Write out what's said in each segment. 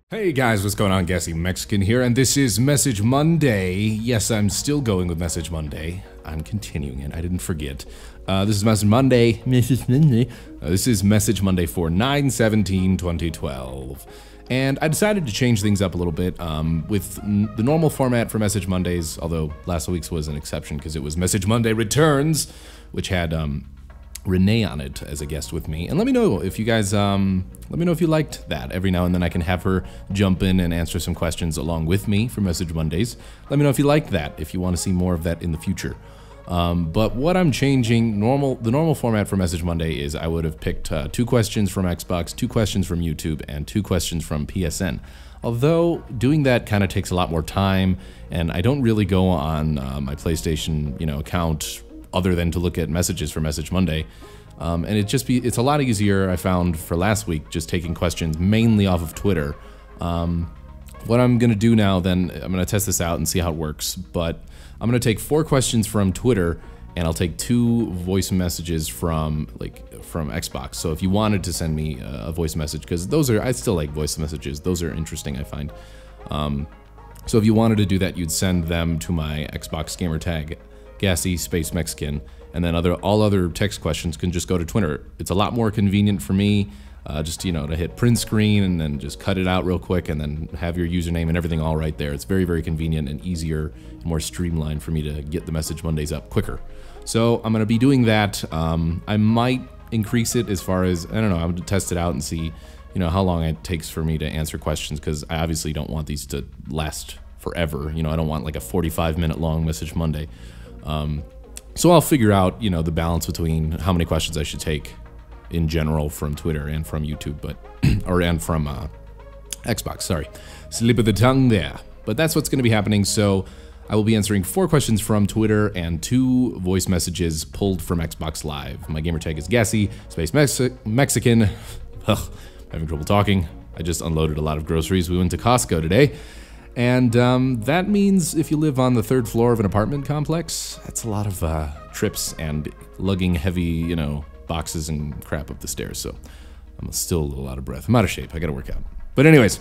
Hey guys, what's going on? Gassy Mexican here, and this is Message Monday. Yes, I'm still going with Message Monday. I'm continuing it. I didn't forget. This is Message Monday. This is Message Monday for 9/17/2012. And I decided to change things up a little bit with the normal format for Message Mondays, although last week's was an exception because it was Message Monday Returns, which had Renee on it as a guest with me. And let me know if you guys, let me know if you liked that. Every now and then I can have her jump in and answer some questions along with me for Message Mondays. Let me know if you liked that, if you want to see more of that in the future. But what I'm changing, the normal format for Message Monday is I would have picked 2 questions from Xbox, 2 questions from YouTube, and 2 questions from PSN. Although doing that kind of takes a lot more time, and I don't really go on my PlayStation, account other than to look at messages for Message Monday. And it's a lot easier, I found, for last week, just taking questions mainly off of Twitter. What I'm gonna do now then, I'm gonna test this out and see how it works, but I'm gonna take 4 questions from Twitter, and I'll take 2 voice messages from Xbox. So if you wanted to send me a voice message, because I still like voice messages, those are interesting, I find. So if you wanted to do that, you'd send them to my Xbox gamer tag, Gassy Mexican, and then all other text questions can just go to Twitter. It's a lot more convenient for me, just to hit print screen and then just cut it out real quick and then have your username and everything all right there. It's very, very convenient and easier and more streamlined for me to get the Message Mondays up quicker. So I'm gonna be doing that. I might increase it as far as, I don't know, I'm gonna test it out and see, how long it takes for me to answer questions, because I obviously don't want these to last forever. I don't want like a 45-minute long Message Monday. So I'll figure out, the balance between how many questions I should take in general from Twitter and from YouTube, and from Xbox, sorry. Slip of the tongue there. But that's what's gonna be happening, so I will be answering 4 questions from Twitter and 2 voice messages pulled from Xbox Live. My gamer tag is Gassy Mexican. Ugh, having trouble talking. I just unloaded a lot of groceries. We went to Costco today. And that means if you live on the 3rd floor of an apartment complex, that's a lot of trips and lugging heavy, boxes and crap up the stairs. So I'm still a little out of breath. I'm out of shape. I gotta work out. But anyways,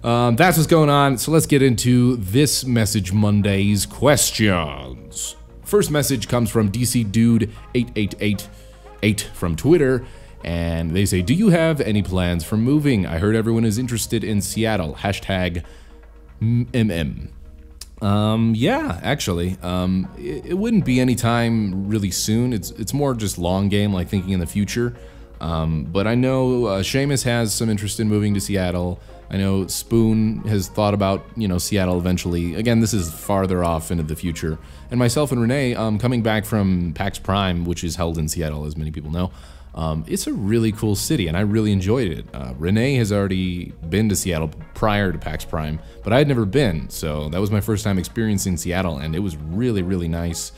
that's what's going on. So let's get into this Message Monday's questions. First message comes from DC Dude 8888 from Twitter. And they say, do you have any plans for moving? I heard everyone is interested in Seattle. Hashtag MM. Yeah, actually, it wouldn't be any time really soon. It's more just long game, like thinking in the future. But I know Seamus has some interest in moving to Seattle. I know Spoon has thought about, Seattle eventually. Again, this is farther off into the future. And myself and Renee, coming back from PAX Prime, which is held in Seattle, as many people know. It's a really cool city, and I really enjoyed it. Renee has already been to Seattle prior to PAX Prime, but I had never been, so that was my first time experiencing Seattle, and it was really, really nice.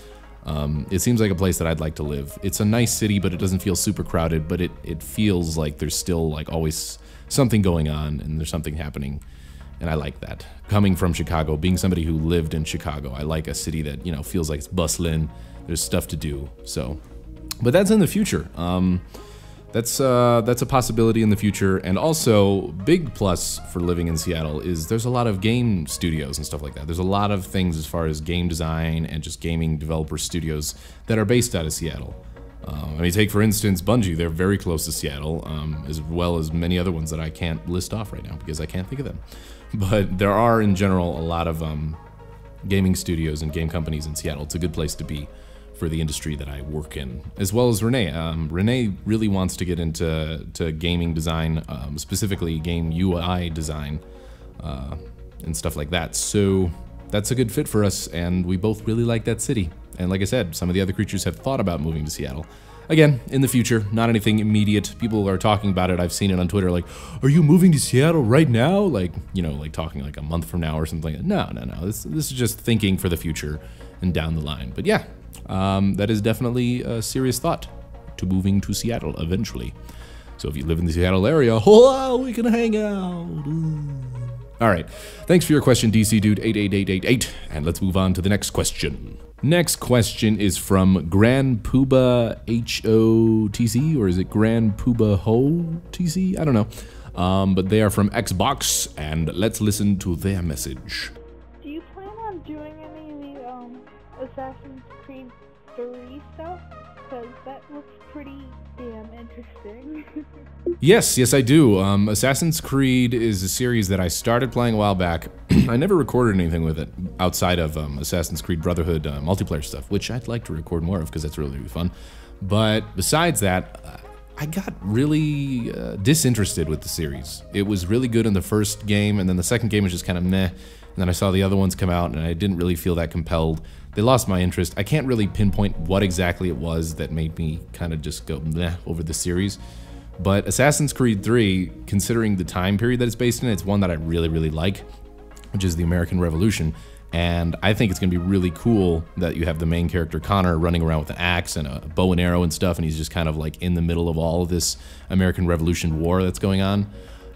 It seems like a place that I'd like to live. It's a nice city, but it doesn't feel super crowded, but it feels like there's still like always something going on, and there's something happening, and I like that. Coming from Chicago, being somebody who lived in Chicago, I like a city that, feels like it's bustling, there's stuff to do, so... But that's in the future. That's a possibility in the future, and also big plus for living in Seattle is there's a lot of game studios and stuff like that. There's a lot of things as far as game design and just gaming developer studios that are based out of Seattle. Take for instance Bungie. They're very close to Seattle, as well as many other ones that I can't list off right now because I can't think of them. But there are in general a lot of gaming studios and game companies in Seattle. It's a good place to be for the industry that I work in, as well as Renee. Renee really wants to get into gaming design, specifically game UI design, and stuff like that. So that's a good fit for us, and we both really like that city. And like I said, some of the other creatures have thought about moving to Seattle. Again, in the future, not anything immediate. People are talking about it. I've seen it on Twitter, like, are you moving to Seattle right now? Like, like talking like a month from now or something. No. This is just thinking for the future and down the line. But yeah. That is definitely a serious thought to moving to Seattle eventually. So if you live in the Seattle area, we can hang out. All right. Thanks for your question, DC Dude 88888. And let's move on to the next question. Next question is from Grand Pooba HOTC, or is it Grand Pooba Ho TC? I don't know. But they are from Xbox, and let's listen to their message. Do you plan on doing any of the Assassin's Creed 3 stuff? Because that looks pretty damn interesting. Yes, I do. Assassin's Creed is a series that I started playing a while back. I never recorded anything with it outside of Assassin's Creed Brotherhood multiplayer stuff, which I'd like to record more of because that's really fun. But besides that, I got really disinterested with the series. It was really good in the first game, and then the second game was just kind of meh. And then I saw the other ones come out, and I didn't really feel that compelled. They lost my interest. I can't really pinpoint what exactly it was that made me kind of just go meh over the series. But Assassin's Creed 3, considering the time period that it's based in, it's one that I really like, which is the American Revolution. And I think it's going to be really cool that you have the main character, Connor, running around with an axe and a bow and arrow and stuff, and he's just kind of like in the middle of all of this American Revolution war that's going on.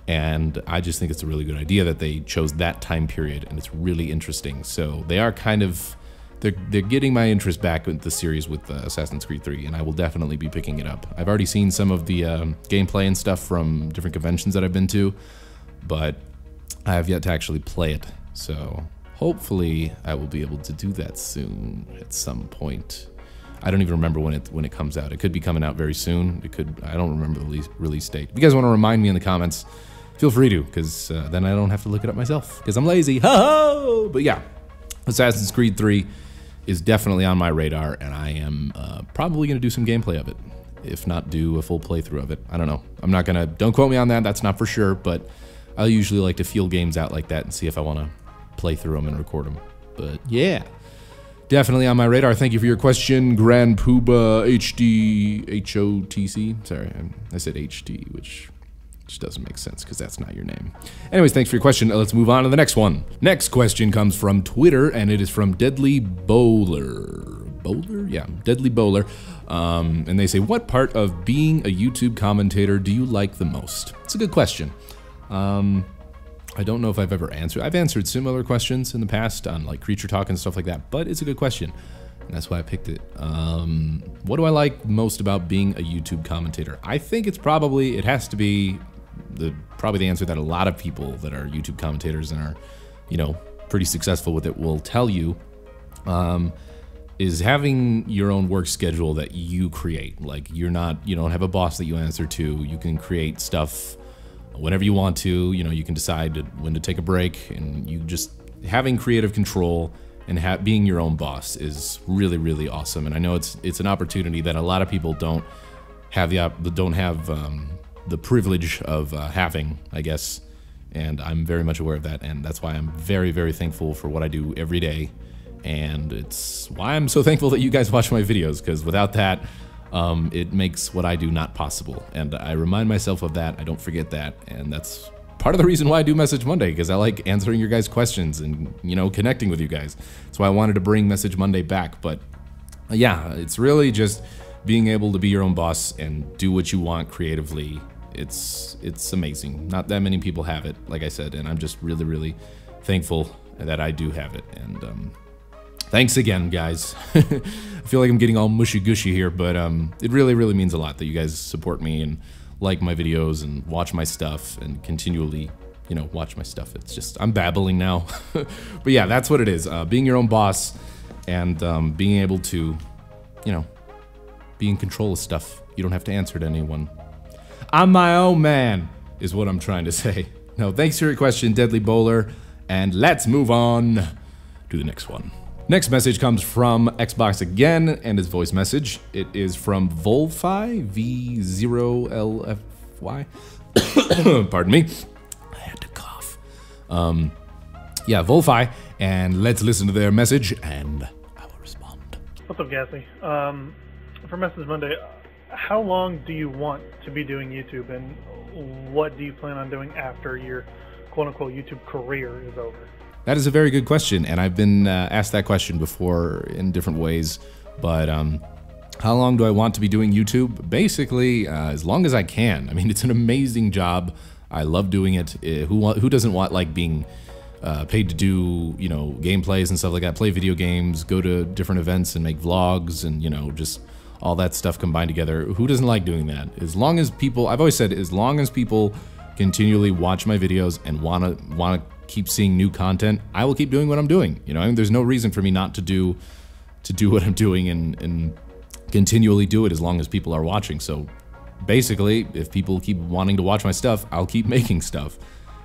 And I just think it's a really good idea that they chose that time period, and it's really interesting. So they are kind of, they're getting my interest back with the series with Assassin's Creed 3, and I will definitely be picking it up. I've already seen some of the gameplay and stuff from different conventions that I've been to, but I have yet to actually play it. So hopefully I will be able to do that soon at some point. I don't even remember when it comes out. It could be coming out very soon. It could, I don't remember the release date. If you guys want to remind me in the comments, feel free to, because then I don't have to look it up myself, because I'm lazy. Ho-ho! But yeah, Assassin's Creed 3 is definitely on my radar, and I am probably going to do some gameplay of it, if not do a full playthrough of it. I don't know. I'm not going to, don't quote me on that, that's not for sure, but I usually like to feel games out like that and see if I want to play through them and record them. But yeah, definitely on my radar. Thank you for your question, Grand Pooba HD HOTC. Sorry, I said HD, which doesn't make sense because that's not your name. Anyways, thanks for your question. Let's move on to the next one. Next question comes from Twitter, and it is from Deadly Bowler. Bowler? Yeah, Deadly Bowler. And they say, what part of being a YouTube commentator do you like the most? It's a good question. I don't know if I've ever answered. I've answered similar questions in the past on like Creature Talk and stuff like that, but it's a good question. And that's why I picked it. What do I like most about being a YouTube commentator? I think it's probably, it has to be probably the answer that a lot of people that are YouTube commentators and are, you know, pretty successful with it will tell you, is having your own work schedule that you create. Like you don't have a boss that you answer to. You can create stuff whenever you want to. You know, you can decide when to take a break, and you just having creative control and being your own boss is really awesome. And I know it's an opportunity that a lot of people don't have the privilege of having, I guess. And I'm very much aware of that, and that's why I'm very thankful for what I do every day. And it's why I'm so thankful that you guys watch my videos, because without that, it makes what I do not possible. And I remind myself of that, I don't forget that, and that's part of the reason why I do Message Monday, because I like answering your guys' questions and, you know, connecting with you guys. That's why I wanted to bring Message Monday back. But yeah, it's really just being able to be your own boss and do what you want creatively. It's amazing. Not that many people have it, like I said, and I'm just really thankful that I do have it. And thanks again, guys. I feel like I'm getting all mushy-gushy here, but it really means a lot that you guys support me and like my videos and watch my stuff and continually, you know, watch my stuff. It's just, I'm babbling now. But yeah, that's what it is. Being your own boss and being able to, you know, be in control of stuff. You don't have to answer to anyone. I'm my own man, is what I'm trying to say. No, thanks for your question, Deadly Bowler, and let's move on to the next one. Next message comes from Xbox again, and his voice message. It is from Volfi, V0LFY. Pardon me. I had to cough. Yeah, Volfi, and let's listen to their message, and I will respond. What's up, Gassy? For Message Monday, how long do you want to be doing YouTube, and what do you plan on doing after your quote-unquote YouTube career is over? That is a very good question, and I've been asked that question before in different ways, but how long do I want to be doing YouTube? Basically, as long as I can. I mean, it's an amazing job. I love doing it. Who doesn't want like being paid to do, you know, gameplays and stuff like that, play video games, go to different events and make vlogs and, you know, just all that stuff combined together. Who doesn't like doing that? As long as people, I've always said, as long as people continually watch my videos and wanna keep seeing new content, I will keep doing what I'm doing. You know, I mean, there's no reason for me not to do what I'm doing and continually do it as long as people are watching. So basically, if people keep wanting to watch my stuff, I'll keep making stuff.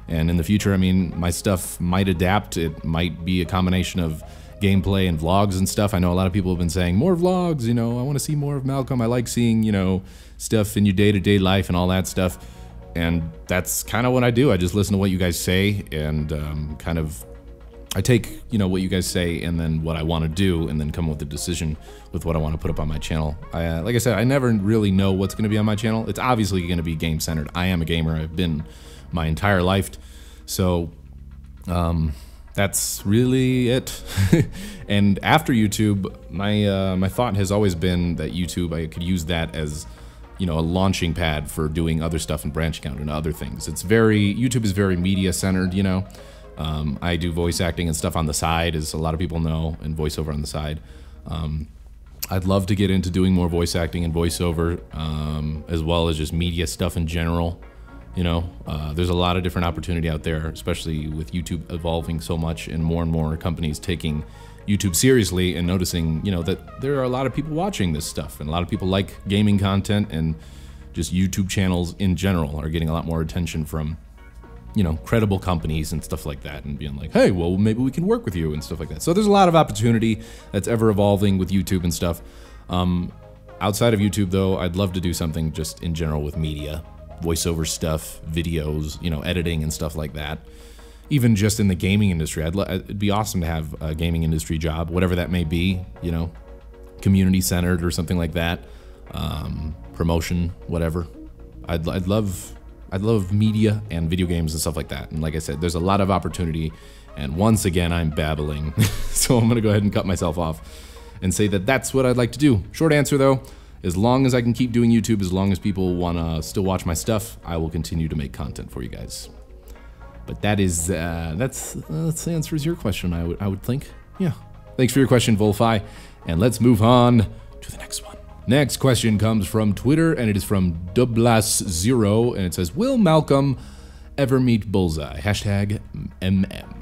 And in the future, I mean, my stuff might adapt. It might be a combination of gameplay and vlogs and stuff. I know a lot of people have been saying, more vlogs, you know, I want to see more of Malcolm. I like seeing, you know, stuff in your day-to-day life and all that stuff. And that's kind of what I do. I just listen to what you guys say and kind of, I take, you know, what you guys say and then what I want to do and then come up with a decision with what I want to put up on my channel. Like I said, I never really know what's going to be on my channel. It's obviously going to be game-centered. I am a gamer. I've been my entire life. So that's really it. And after YouTube, my thought has always been that YouTube, I could use that as, you know, a launching pad for doing other stuff and branching out into other things. YouTube is very media centered, you know. I do voice acting and stuff on the side, as a lot of people know, and voiceover on the side. I'd love to get into doing more voice acting and voiceover, as well as just media stuff in general. You know, there's a lot of different opportunity out there, especially with YouTube evolving so much and more companies taking YouTube seriously and noticing, you know, that there are a lot of people watching this stuff and a lot of people like gaming content, and just YouTube channels in general are getting a lot more attention from, you know, credible companies and stuff like that, and being like, hey, well, maybe we can work with you and stuff like that. So there's a lot of opportunity that's ever evolving with YouTube and stuff. Outside of YouTube though, I'd love to do something just in general with media, voiceover stuff, videos, you know, editing and stuff like that. Even just in the gaming industry, it'd be awesome to have a gaming industry job, whatever that may be, you know, community centered or something like that, promotion, whatever. I'd love media and video games and stuff like that. And like I said, there's a lot of opportunity. And once again, I'm babbling, so I'm gonna go ahead and cut myself off and say that that's what I'd like to do. Short answer though, as long as I can keep doing YouTube, as long as people wanna still watch my stuff, I will continue to make content for you guys. But that is, that answers your question, I would think. Yeah. Thanks for your question, Volfi. And let's move on to the next one. Next question comes from Twitter, and it is from Dublas0, and it says, will Malcolm ever meet Bullseye? Hashtag MM.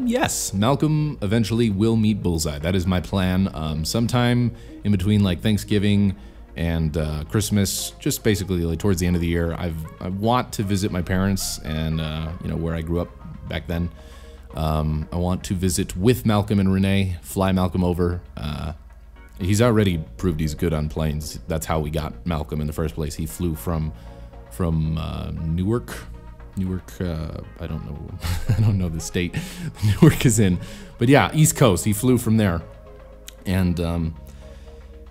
Yes, Malcolm eventually will meet Bullseye. That is my plan. Sometime in between like Thanksgiving and Christmas, just basically like towards the end of the year, I want to visit my parents and you know, where I grew up back then. I want to visit with Malcolm and Renee, fly Malcolm over. He's already proved he's good on planes. That's how we got Malcolm in the first place. He flew from Newark. I don't know. I don't know the state Newark is in, but yeah, East Coast. He flew from there, and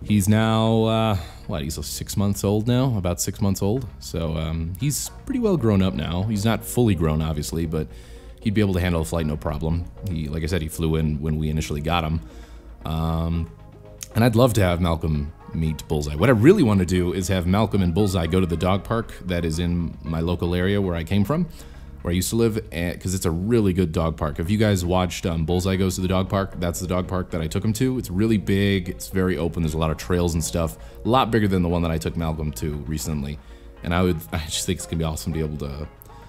he's now what? He's 6 months old now, about 6 months old. So he's pretty well grown up now. He's not fully grown, obviously, but he'd be able to handle a flight no problem. Like I said, he flew in when we initially got him. And I'd love to have Malcolm meet Bullseye. What I really want to do is have Malcolm and Bullseye go to the dog park that is in my local area where I came from, where I used to live, because it's a really good dog park. If you guys watched Bullseye Goes to the Dog Park, that's the dog park that I took him to. It's really big, it's very open, there's a lot of trails and stuff. A lot bigger than the one that I took Malcolm to recently. And I just think it's gonna be awesome to be able to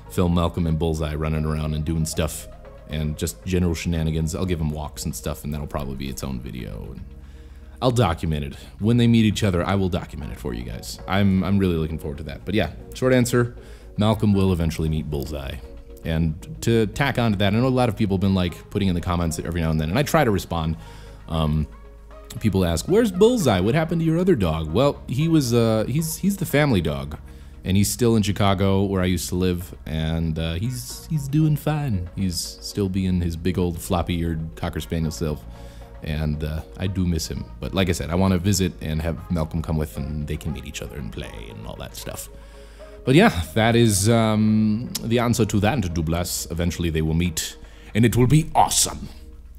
film Malcolm and Bullseye running around and doing stuff and just general shenanigans. I'll give them walks and stuff, and that'll probably be its own video. And I'll document it. When they meet each other, I will document it for you guys. I'm really looking forward to that. But yeah, short answer, Malcolm will eventually meet Bullseye. And to tack on to that, I know a lot of people have been like putting in the comments every now and then, and I try to respond. People ask, where's Bullseye? What happened to your other dog? Well, he's the family dog, and he's still in Chicago where I used to live, and he's doing fine. He's still being his big old floppy-eared Cocker Spaniel self. And I do miss him. But like I said, I want to visit and have Malcolm come with, and they can meet each other and play and all that stuff. But yeah, that is the answer to that, Dublas. Eventually they will meet, and it will be awesome.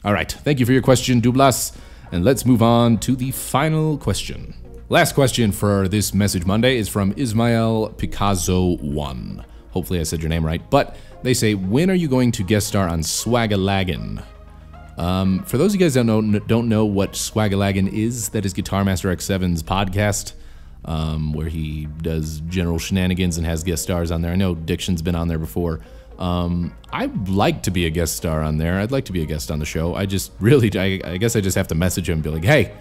All right, thank you for your question, Dublas. And let's move on to the final question. Last question for this Message Monday is from Ismael Picasso 1. Hopefully I said your name right. But they say, when are you going to guest star on Swagalaggin? For those of you guys that don't know what Swagalaggin is, that is Guitar Master X7's podcast, where he does general shenanigans and has guest stars on there. I know Diction's been on there before. I'd like to be a guest star on there. I'd like to be a guest on the show. I just really, I guess I just have to message him and be like, hey,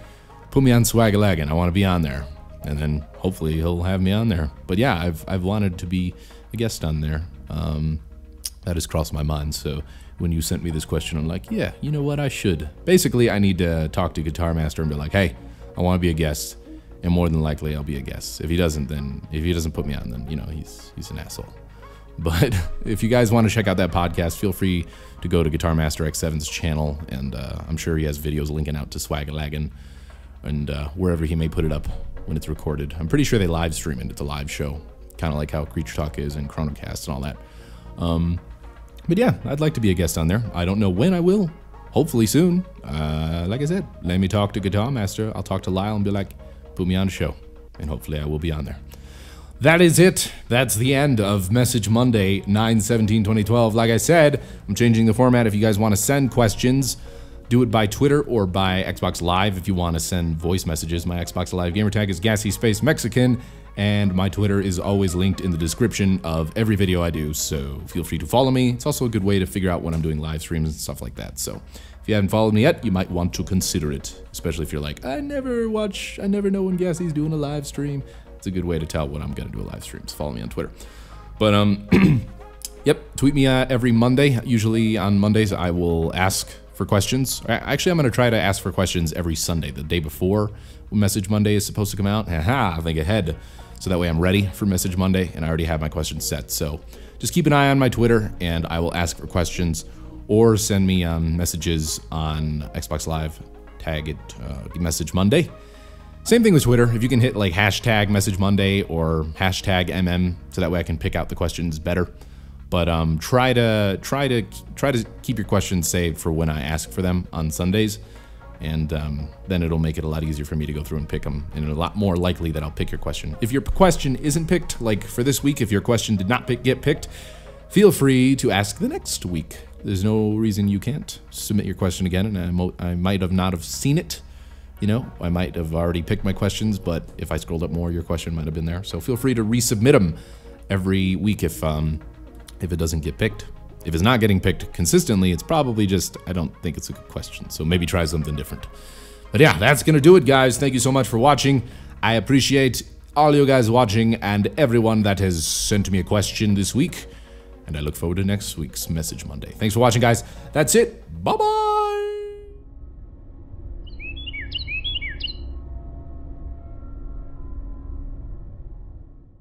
put me on Swagalaggin. I want to be on there. And then hopefully he'll have me on there. But yeah, I've wanted to be a guest on there. That has crossed my mind. So when you sent me this question, I'm like, yeah, you know what? I should. Basically, I need to talk to Guitar Master and be like, hey, I want to be a guest. And more than likely, I'll be a guest. If he doesn't put me on, then, you know, he's an asshole. But if you guys want to check out that podcast, feel free to go to Guitar Master X7's channel, and I'm sure he has videos linking out to Swagalaggin and wherever he may put it up when it's recorded. I'm pretty sure they live stream it. It's a live show, kind of like how Creature Talk is and Chronocast and all that. But yeah, I'd like to be a guest on there. I don't know when I will. Hopefully soon. Like I said, let me talk to Guitar Master. I'll talk to Lyle and be like, put me on the show, and hopefully I will be on there. That is it. That's the end of Message Monday, 9/17/2012. Like I said, I'm changing the format. If you guys want to send questions, do it by Twitter or by Xbox Live. If you want to send voice messages, my Xbox Live gamer tag is Gassy_Mexican, and my Twitter is always linked in the description of every video I do, so feel free to follow me. It's also a good way to figure out when I'm doing live streams and stuff like that. So if you haven't followed me yet, you might want to consider it, especially if you're like, I never know when Gassy's doing a live stream. It's a good way to tell when I'm going to do a live stream. So follow me on Twitter. But, yep, tweet me every Monday. Usually on Mondays, I will ask for questions. Actually, I'm going to try to ask for questions every Sunday, the day before Message Monday is supposed to come out. I think ahead. So that way I'm ready for Message Monday, and I already have my questions set. So just keep an eye on my Twitter, and I will ask for questions, or send me messages on Xbox Live. Tag it Message Monday. Same thing with Twitter. If you can hit like hashtag Message Monday or hashtag MM, so that way I can pick out the questions better. But try to keep your questions saved for when I ask for them on Sundays, and then it'll make it a lot easier for me to go through and pick them, and a lot more likely that I'll pick your question. If your question isn't picked, like for this week, if your question did not get picked, feel free to ask the next week. There's no reason you can't submit your question again, and I might have not have seen it. You know, I might have already picked my questions, but if I scrolled up more, your question might have been there. So feel free to resubmit them every week if it doesn't get picked. If it's not getting picked consistently, it's probably just, I don't think it's a good question. So maybe try something different. But yeah, that's going to do it, guys. Thank you so much for watching. I appreciate all you guys watching and everyone that has sent me a question this week. And I look forward to next week's Message Monday. Thanks for watching, guys. That's it. Bye-bye.